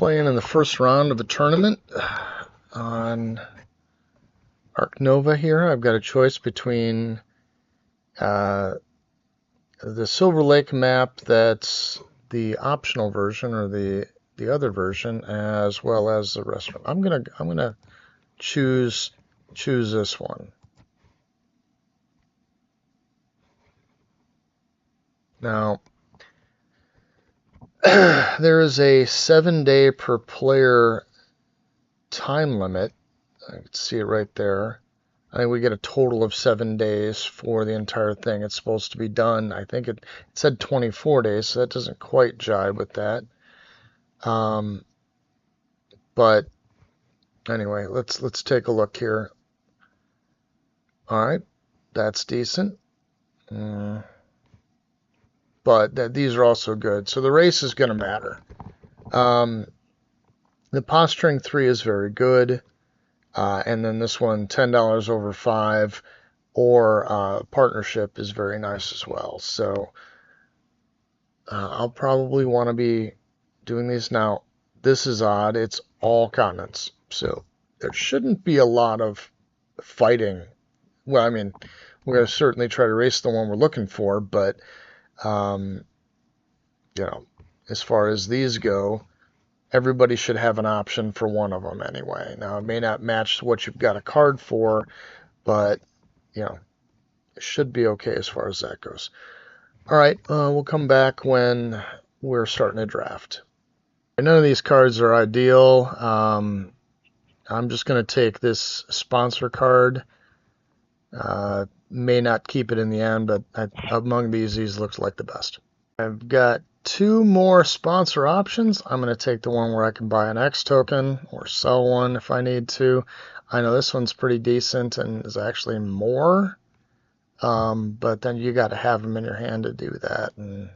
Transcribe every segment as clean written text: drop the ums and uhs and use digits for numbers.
playing in the first round of a tournament on Ark Nova here. I've got a choice between the Silver Lake map that's the optional version or the other version, as well as the restaurant. I'm gonna choose this one. Now there is a 7-day per player time limit. I can see it right there. I think we get a total of 7 days for the entire thing. It's supposed to be done. I think it said 24 days, so that doesn't quite jive with that. But anyway, let's take a look here. All right, that's decent. But these are also good. So the race is going to matter. The Posturing 3 is very good. And then this one, $10 over 5, or Partnership is very nice as well. So I'll probably want to be doing these now. This is odd. It's all continents. So there shouldn't be a lot of fighting. Well, I mean, we're going to certainly try to race the one we're looking for, but as far as these go, everybody should have an option for one of them anyway. Now, it may not match what you've got a card for, but, it should be okay as far as that goes. All right, we'll come back when we're starting to draft. None of these cards are ideal. I'm just going to take this sponsor card. May not keep it in the end, but among these looks like the best. I've got 2 more sponsor options. I'm going to take the one where I can buy an X token or sell one if I need to. I know this one's pretty decent and is actually more, but then you got to have them in your hand to do that. And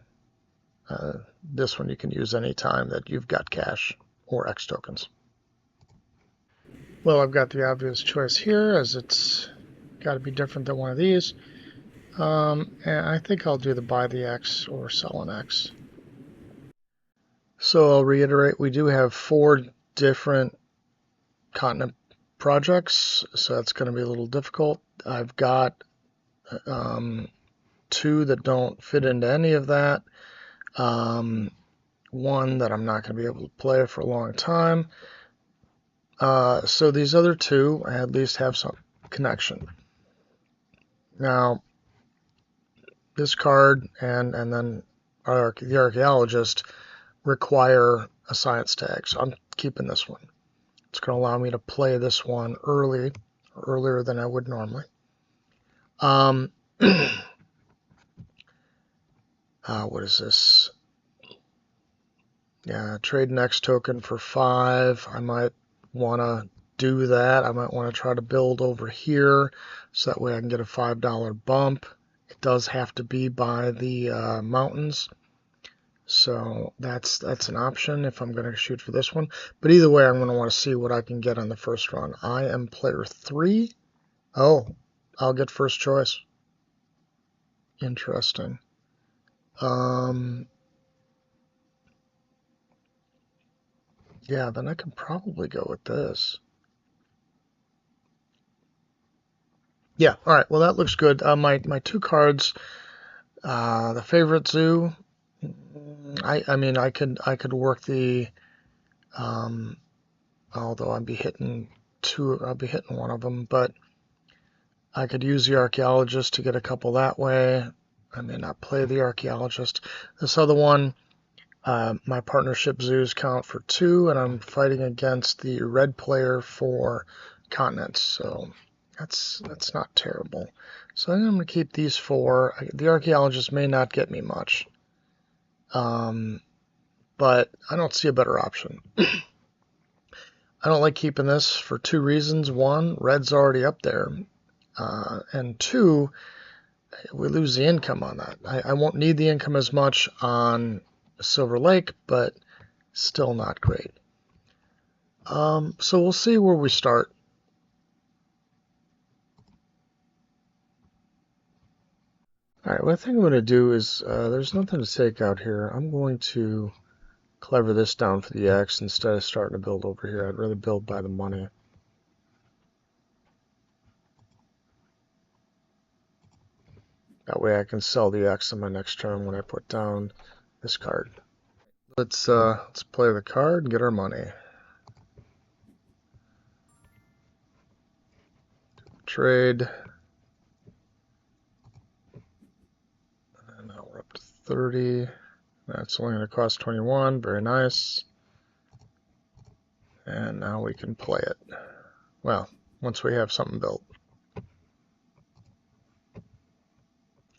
this one you can use anytime that you've got cash or X tokens. Well, I've got the obvious choice here, as it's got to be different than one of these. And I think I'll do the buy the X or sell an X. So I'll reiterate, we do have 4 different continent projects, so that's going to be a little difficult. I've got 2 that don't fit into any of that. One that I'm not going to be able to play for a long time. So these other 2 I at least have some connection. Now, this card and then the Archaeologist require a science tag, so I'm keeping this one. It's going to allow me to play this one earlier than I would normally. What is this? Yeah, trade an X token for 5. I might want to do that. I might want to try to build over here so that way I can get a $5 bump. It does have to be by the mountains, so that's an option if I'm going to shoot for this one. But either way, I'm going to want to see what I can get on the first run. I am player 3. Oh, I'll get first choice. Interesting. Yeah, then I can probably go with this. Yeah, all right. Well, that looks good. My 2 cards, the Favorite Zoo. I mean, I could work the, although I'll be hitting one of them, but I could use the Archaeologist to get a couple that way. I may not play the Archaeologist. This other one, my Partnership Zoos count for 2, and I'm fighting against the red player for continents, so that's not terrible. So I'm going to keep these 4. The Archaeologist may not get me much, but I don't see a better option. I don't like keeping this for 2 reasons. 1, red's already up there, and 2, we lose the income on that. I won't need the income as much on Silver Lake, but still not great. So we'll see where we start. All right, what I think I'm going to do is, there's nothing to take out here. I'm going to clever this down for the X instead of starting to build over here. I'd rather build by the money. That way I can sell the X on my next turn when I put down this card. Let's play the card and get our money. Trade. And now we're up to 30. That's only going to cost 21. Very nice. And now we can play it. Well, once we have something built.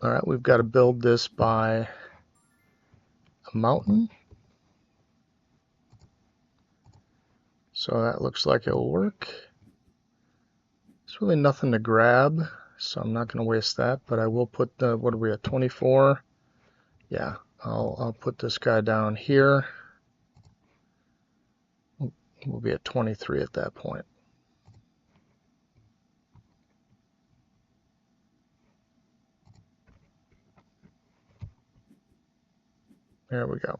Alright, we've got to build this by a mountain. So that looks like it'll work. There's really nothing to grab, so I'm not going to waste that, but I will put the, what are we at, 24? Yeah, I'll put this guy down here. We'll be at 23 at that point. There we go.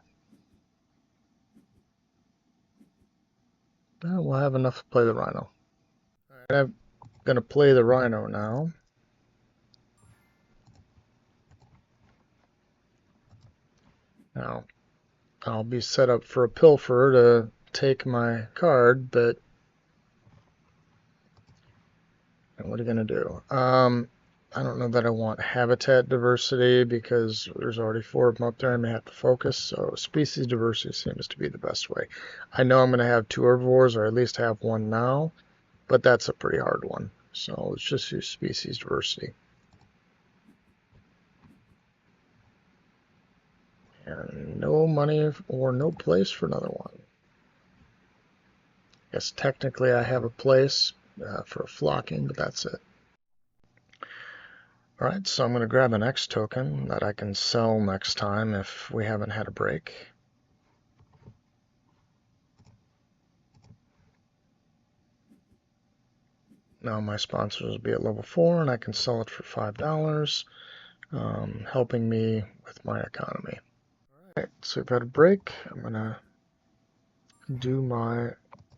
Now we'll have enough to play the Rhino. Alright, I'm going to play the Rhino now. Now, I'll be set up for a pilfer to take my card, but what are you going to do? I don't know that I want habitat diversity because there's already 4 of them up there. I may have to focus, so species diversity seems to be the best way. I know I'm going to have 2 herbivores, or at least have one now, but that's a pretty hard one. So let's just use species diversity. And no money or no place for another one. I guess technically I have a place for flocking, but that's it. Alright, so I'm going to grab an X token that I can sell next time if we haven't had a break. Now my sponsors will be at level 4 and I can sell it for $5, helping me with my economy. Alright, so we've had a break. I'm going to do my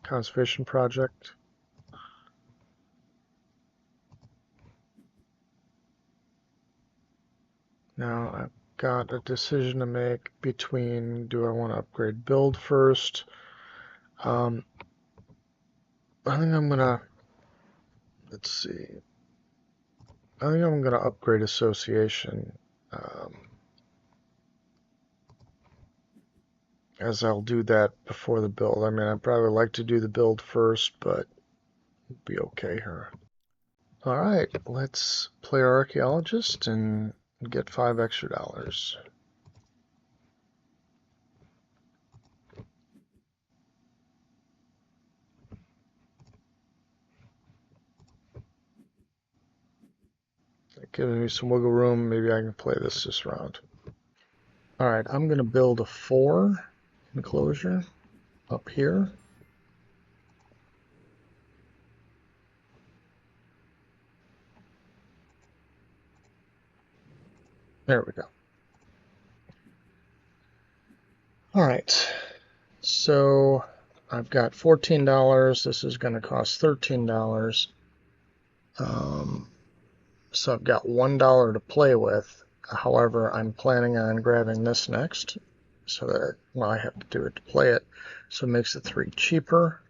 conservation project. Now I've got a decision to make between, do I want to upgrade build first? I think I'm going to, let's see, I think I'm going to upgrade association, as I'll do that before the build. I mean, I'd probably like to do the build first, but it'll be okay here. Alright, let's play our archaeologist and get $5 extra. That gives me some wiggle room. Maybe I can play this round. Alright, I'm going to build a 4 enclosure up here. There we go. Alright, so I've got $14. This is going to cost $13. So I've got $1 to play with. However, I'm planning on grabbing this next, so that, well, I have to do it to play it, so it makes the 3 cheaper.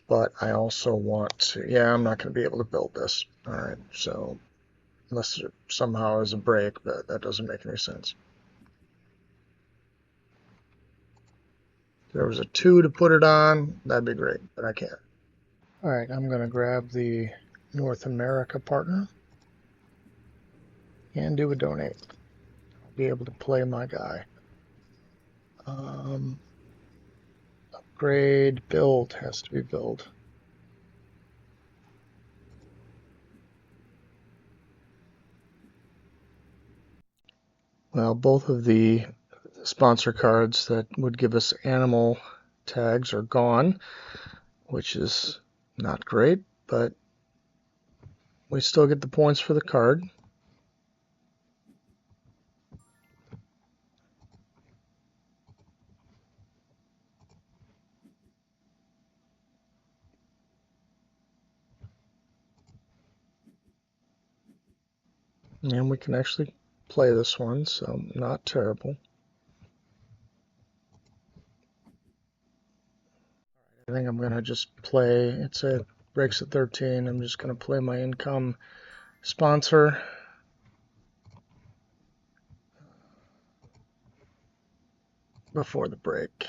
But I also want to, yeah, I'm not going to be able to build this. Alright, so unless there somehow is a break, but that doesn't make any sense. If there was a 2 to put it on, that'd be great, but I can't. Alright, I'm going to grab the North America partner and do a donate. I'll be able to play my guy. Upgrade, build, has to be build. Well, both of the sponsor cards that would give us animal tags are gone, which is not great, but we still get the points for the card. And we can actually play this one, so not terrible. I think I'm going to just play, it's a breaks at 13. I'm just going to play my income sponsor. Before the break.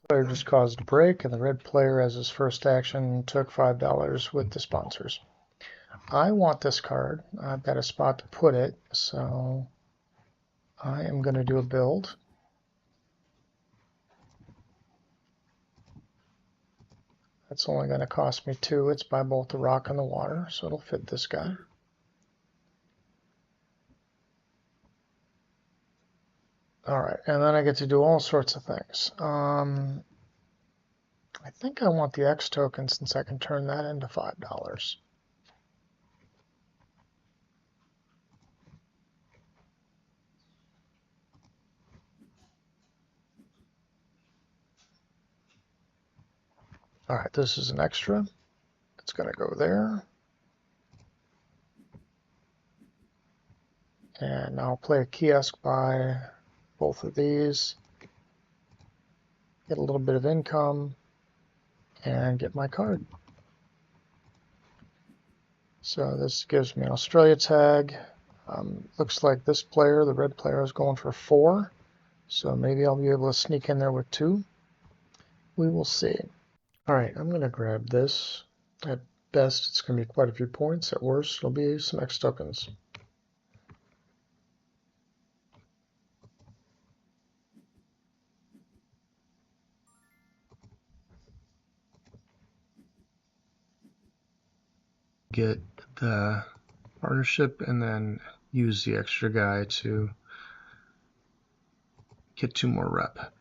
Player just caused a break, and the red player, as his first action, took $5 with the sponsors. I want this card. I've got a spot to put it, so I am going to do a build. That's only going to cost me 2. It's by both the rock and the water, so it'll fit this guy. Alright, and then I get to do all sorts of things. I think I want the X token since I can turn that into $5. Alright, this is an extra. It's going to go there. And I'll play a kiosk by both of these, get a little bit of income, and get my card. So this gives me an Australia tag. Looks like this player, the red player, is going for 4. So maybe I'll be able to sneak in there with 2. We will see. Alright, I'm going to grab this. At best, it's going to be quite a few points. At worst, it'll be some X tokens. Get the partnership and then use the extra guy to get 2 more rep.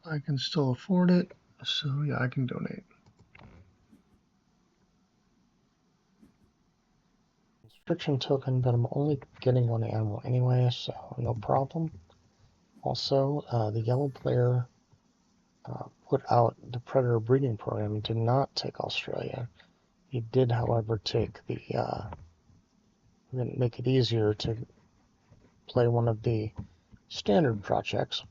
I can still afford it, so yeah, I can donate. Restriction token, but I'm only getting 1 animal anyway, so no problem. Also, the yellow player put out the predator breeding program, did not take Australia. He did, however, take the, make it easier to play one of the standard projects.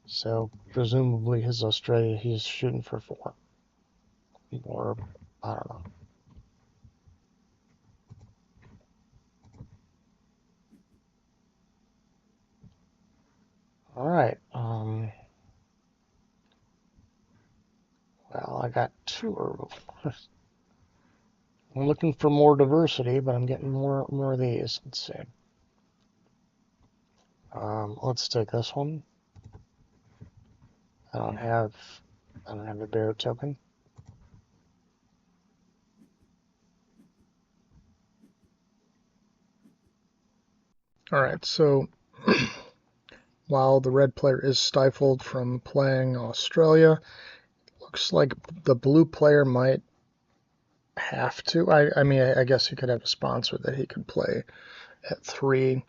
So, presumably his Australia, he's shooting for 4. Or, I don't know. Alright, well, I got 2. I'm looking for more diversity, but I'm getting more of these. Let's see. Let's take this one. I don't have a bear token. Alright, so while the red player is stifled from playing Australia, looks like the blue player might have to. I mean, I guess he could have a sponsor that he could play at 3,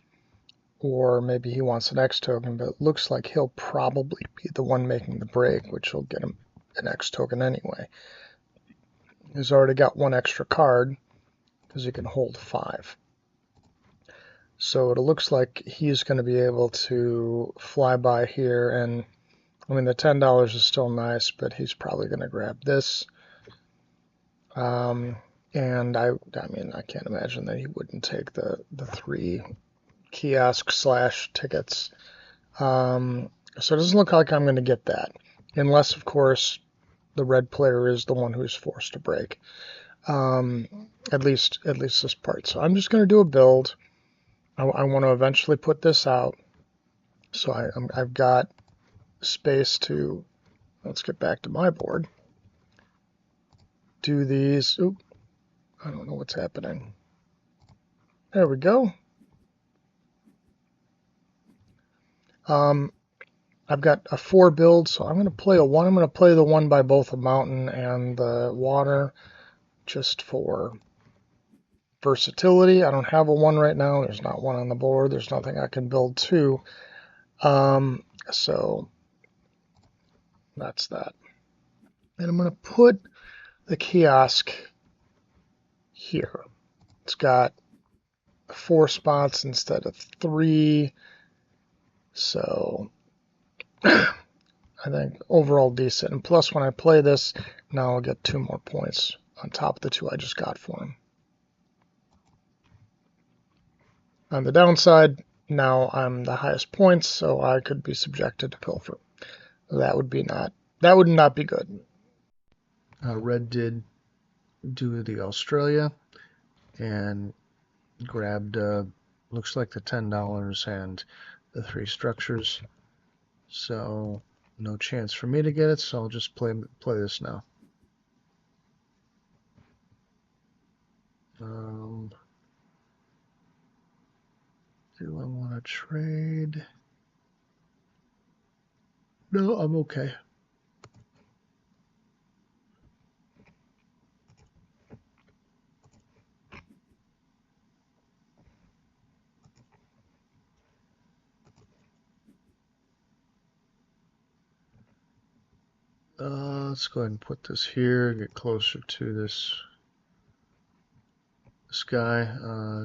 or maybe he wants an X token, but it looks like he'll probably be the one making the break, which will get him an X token anyway. He's already got 1 extra card because he can hold 5. So it looks like he's going to be able to fly by here, and I mean the $10 is still nice, but he's probably going to grab this. And I mean I can't imagine that he wouldn't take the 3 kiosk / tickets. So it doesn't look like I'm going to get that, unless of course the red player is the one who's forced to break. At least this part. So I'm just going to do a build. I want to eventually put this out, so I've got space to, let's get back to my board, do these. Oop, I don't know what's happening. There we go. I've got a 4 build, so I'm going to play a 1. I'm going to play the 1 by both the mountain and the water just for versatility. I don't have a 1 right now. There's not 1 on the board. There's nothing I can build 2. So that's that. And I'm going to put the kiosk here. It's got 4 spots instead of 3. So I think overall decent. And plus, when I play this, now I'll get 2 more points on top of the 2 I just got for him. On the downside, now I'm the highest points, so I could be subjected to pilfer. That would not be good. Red did do the Australia and grabbed looks like the $10 and the 3 structures. So no chance for me to get it, so I'll just play this now. Do I want to trade? No, I'm okay. Let's go ahead and put this here, get closer to this guy.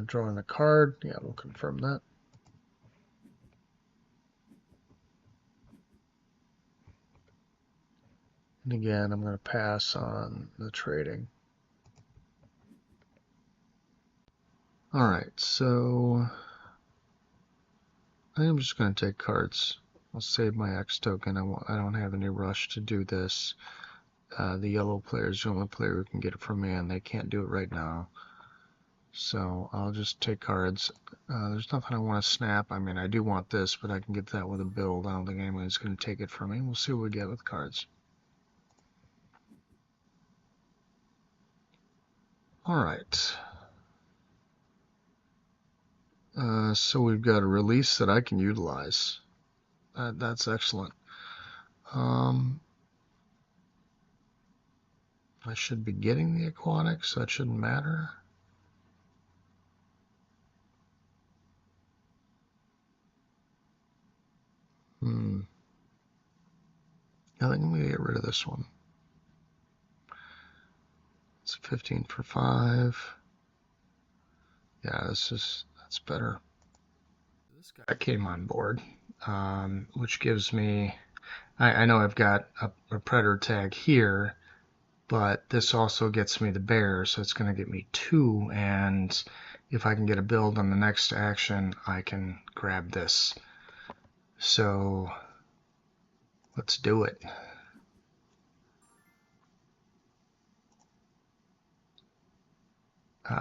Drawing a card. Yeah, we'll confirm that. And again, I'm going to pass on the trading. All right, so I think I'm just going to take cards. I'll save my X token. I don't have any rush to do this. The yellow player is the only player who can get it from me, and they can't do it right now. So I'll just take cards. There's nothing I want to snap. I mean, I do want this, but I can get that with a build. I don't think anyone's going to take it from me. We'll see what we get with cards. All right. So we've got a release that I can utilize. That's excellent. I should be getting the aquatics, so that shouldn't matter. I think I'm going to get rid of this one. It's 15 for 5. Yeah, that's better. This guy came on board, which gives me, I know I've got a predator tag here, but this also gets me the bear, so it's going to get me 2, and if I can get a build on the next action, I can grab this. So let's do it.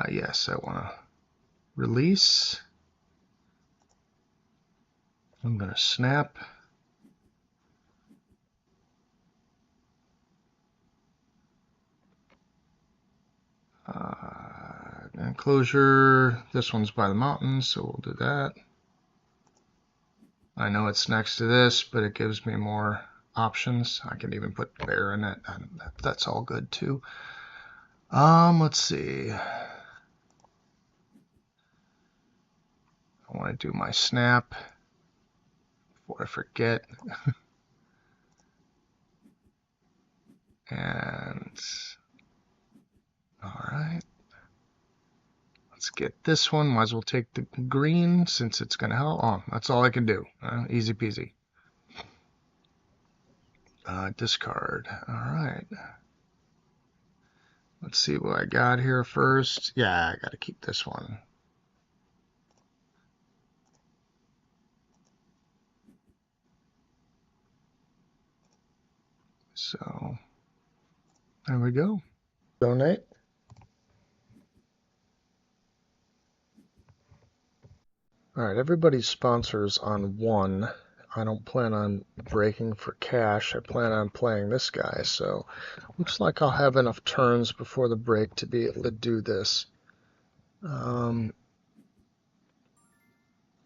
Yes, I want to release. I'm going to snap. Enclosure. This one's by the mountains, so we'll do that. I know it's next to this, but it gives me more options. I can even put bear in it, and that's all good too. Let's see. I want to do my snap before I forget. And all right, let's get this one. Might as well take the green since it's going to help. Oh, that's all I can do. Easy peasy. Discard. All right. Let's see what I got here first. Yeah, I got to keep this one. So there we go. Donate. All right, everybody's sponsors on 1. I don't plan on breaking for cash. I plan on playing this guy, so looks like I'll have enough turns before the break to be able to do this. All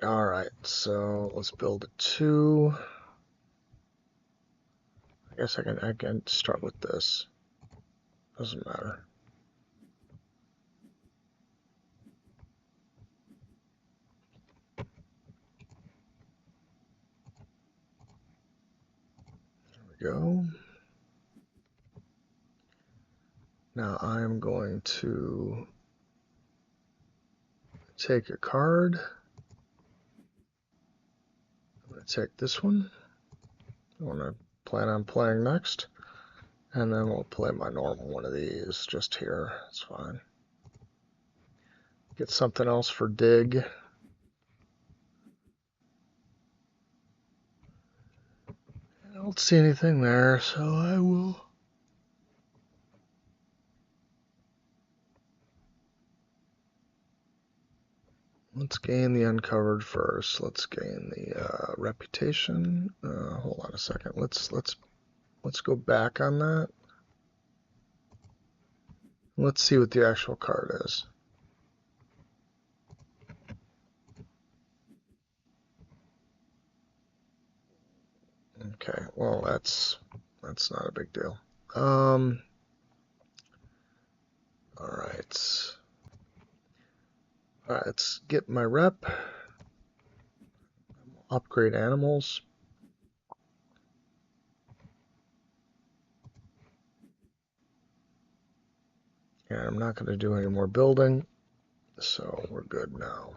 right, so let's build a 2. guess I can start with this. Doesn't matter. There we go. Now I'm going to take a card. I'm going to take this one. I want to plan on playing next. And then we'll play my normal one of these just here. It's fine. Get something else for dig. I don't see anything there, so I will. Let's gain the uncovered first. Let's gain the reputation. Hold on a second. Let's go back on that. Let's see what the actual card is. Okay, well that's not a big deal. All right. All right, let's get my rep. Upgrade animals. And I'm not going to do any more building, so we're good now.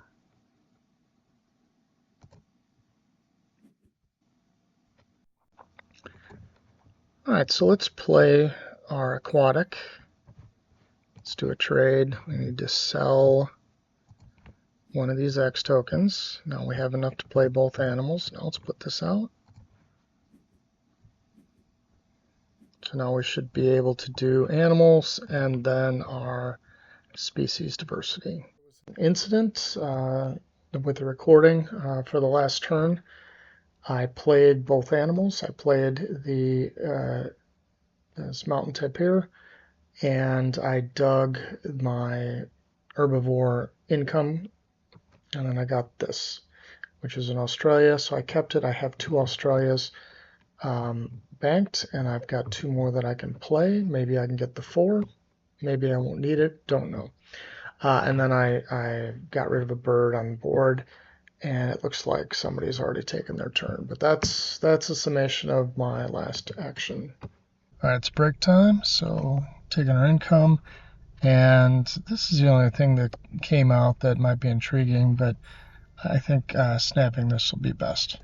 All right, so let's play our aquatic. Let's do a trade. We need to sell one of these X tokens. Now we have enough to play both animals. Now let's put this out. So now we should be able to do animals and then our species diversity. Incident with the recording for the last turn. I played both animals. I played this mountain tapir, and I dug my herbivore income, and then I got this, which is in Australia, so I kept it. I have 2 Australias banked, and I've got 2 more that I can play. Maybe I can get the 4. Maybe I won't need it. Don't know. And then I got rid of a bird on the board, and it looks like somebody's already taken their turn. But that's a summation of my last action. All right, it's break time, so taking our income. And this is the only thing that came out that might be intriguing, but I think snapping this will be best.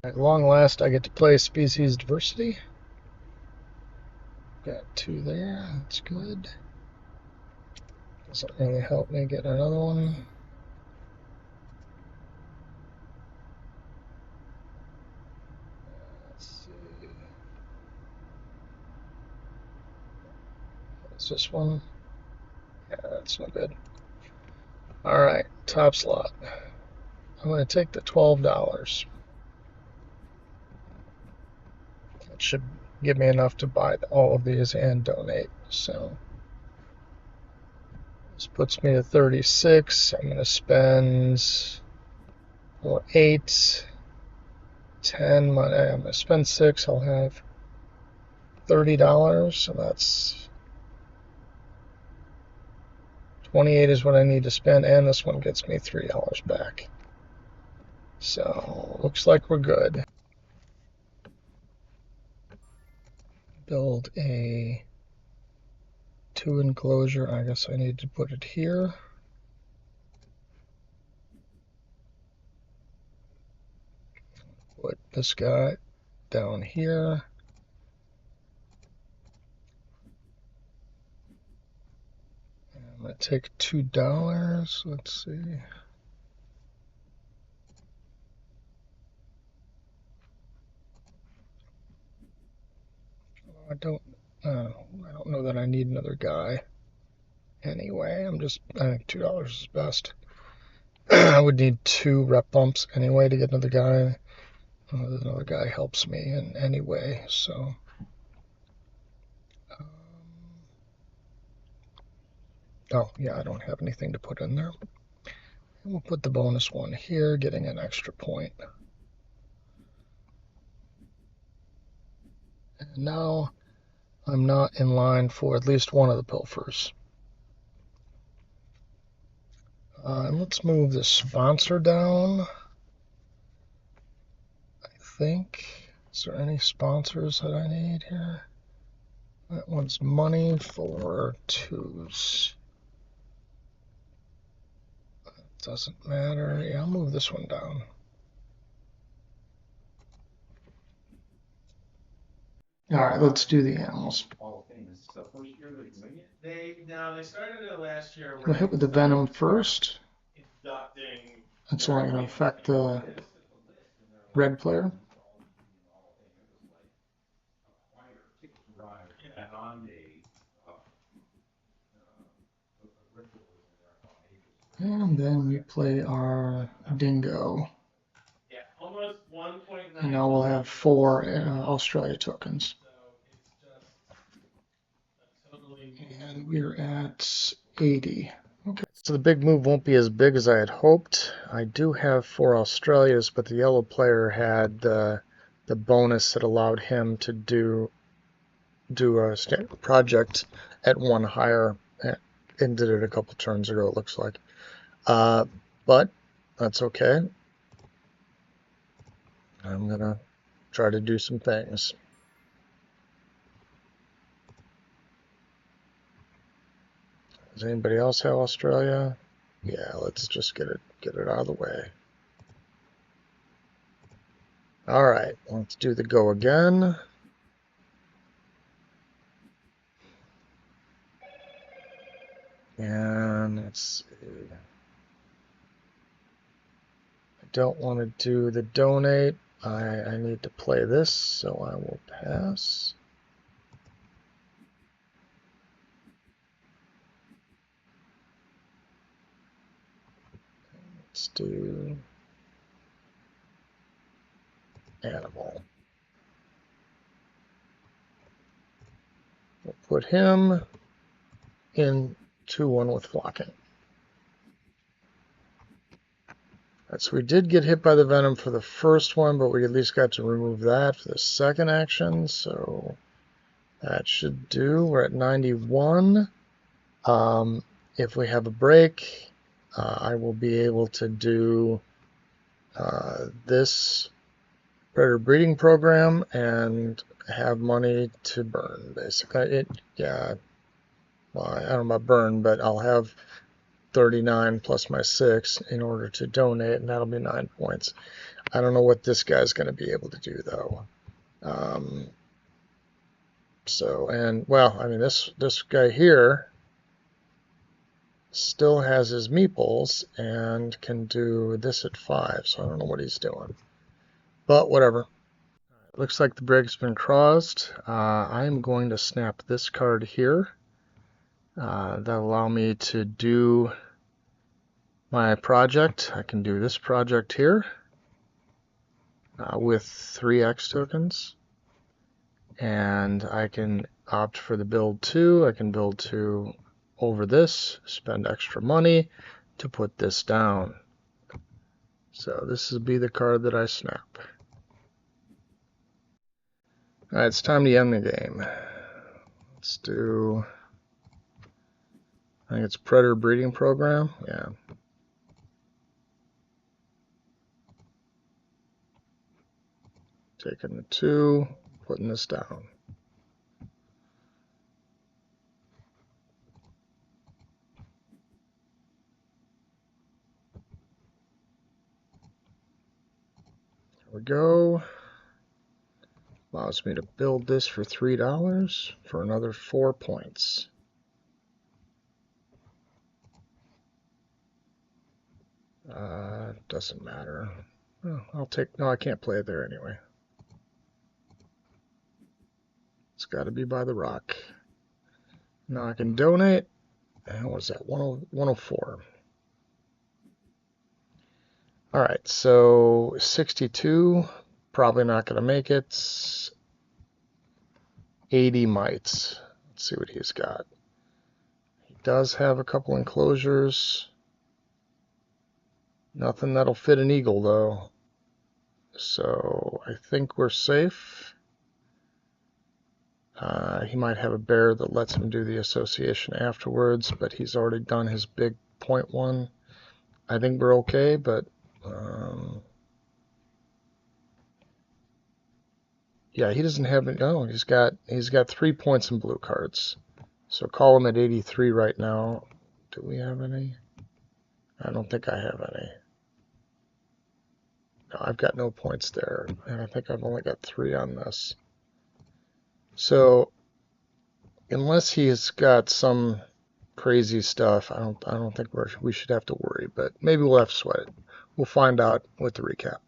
At long last, I get to play species diversity. Got 2 there, that's good. Doesn't really help me get another one. Let's see. What's this one? Yeah, that's not good. Alright, top slot. I'm going to take the $12. That should give me enough to buy all of these and donate. So this puts me at 36. I'm going to spend 8, 10 money. I'm going to spend 6. I'll have $30. So that's 28 is what I need to spend, and this one gets me $3 back. So looks like we're good. Build a 2 enclosure. I guess I need to put it here. Put this guy down here. I'm going to take $2. Let's see. I don't know that I need another guy. Anyway, I think $2 is best. I would need 2 rep bumps anyway to get another guy. Another guy helps me in any way, so. Oh, yeah, I don't have anything to put in there. And we'll put the bonus one here, getting an extra point. And now I'm not in line for at least one of the pilfers. And let's move the sponsor down. I think. Is there any sponsors that I need here? That one's money for twos. Doesn't matter. Yeah, I'll move this one down. All right, let's do the animals. We'll hit with the venom first. That's only going to affect the red player. And then we play our dingo. And now we'll have 4 Australia tokens. And we're at 80. Okay. So the big move won't be as big as I had hoped. I do have 4 Australias, but the yellow player had the bonus that allowed him to do a standard project at 1 higher, and did it a couple turns ago, it looks like. But that's okay. I'm gonna try to do some things. Does anybody else have Australia? Yeah, let's just get it out of the way. All right, let's do the go again. And let's see. I don't want to do the donate. I need to play this, so I will pass. Let's do animal. We'll put him in 2-1 with flocking. So we did get hit by the venom for the first one, but we at least got to remove that for the second action, so that should do. We're at 91. If we have a break, I will be able to do this predator breeding program and have money to burn, basically. Well, I don't know about burn, but I'll have 39 plus my 6 in order to donate, and that'll be 9 points. I don't know what this guy's going to be able to do, though. Well, I mean, this guy here still has his meeples and can do this at 5, so I don't know what he's doing. But whatever. Looks like the break's been crossed. I'm going to snap this card here. That'll allow me to do my project. I can do this project here with 3x tokens. And I can opt for the build 2. I can build 2 over this, spend extra money to put this down. So this will be the card that I snap. Alright, it's time to end the game. Let's do, I think it's Predator Breeding Program. Yeah. Taking the 2, putting this down. There we go. Allows me to build this for $3 for another 4 points. Doesn't matter. Well, no, I can't play it there anyway. It's got to be by the rock. Now I can donate. And what is that? 104. All right, so 62. Probably not going to make it. 80 mites. Let's see what he's got. He does have a couple enclosures. Nothing that'll fit an eagle, though. So I think we're safe. He might have a bear that lets him do the association afterwards, but he's already done his big point one. I think we're okay, but yeah, he doesn't have any. Oh, he's got 3 points in blue cards. So call him at 83 right now. Do we have any? I don't think I have any. No, I've got no points there, and I think I've only got 3 on this. So unless he's got some crazy stuff, I don't think we should have to worry, but maybe we'll have to sweat it. We'll find out with the recap.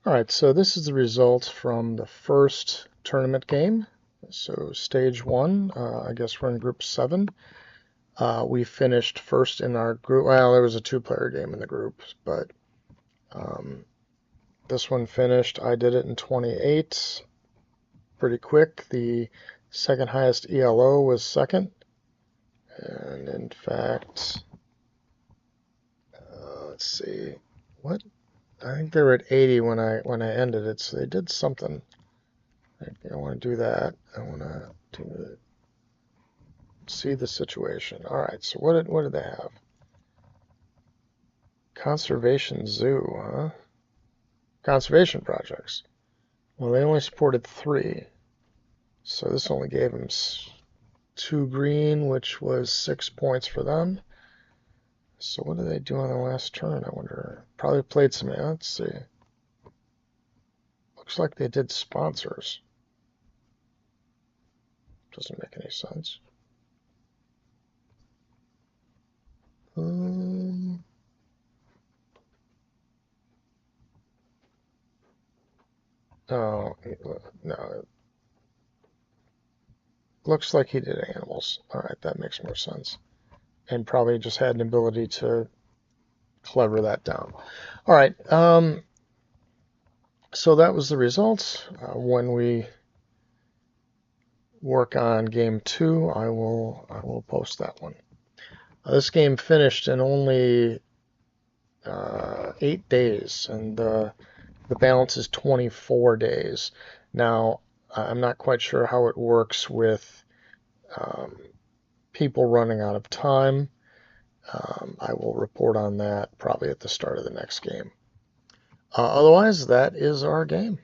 All right, so this is the results from the first tournament game. So stage 1, I guess we're in group 7. We finished first in our group. Well, there was a 2-player game in the group, but this one finished. I did it in 28, pretty quick. The second highest ELO was second, and in fact, let's see, what? I think they were at 80 when I ended it, so they did something. I want to do that. I want to see the situation. All right, so what did they have? Conservation zoo, huh? Conservation projects. Well, they only supported 3, so this only gave them 2 green, which was 6 points for them. So what did they do on the last turn, I wonder? Probably played some, let's see. Looks like they did sponsors. Doesn't make any sense. Oh, no. Looks like he did animals. All right, that makes more sense. And probably just had an ability to clever that down. All right, so that was the results. When we work on game 2, I will post that one. This game finished in only 8 days, and the balance is 24 days. Now, I'm not quite sure how it works with people running out of time. I will report on that probably at the start of the next game. Otherwise, that is our game.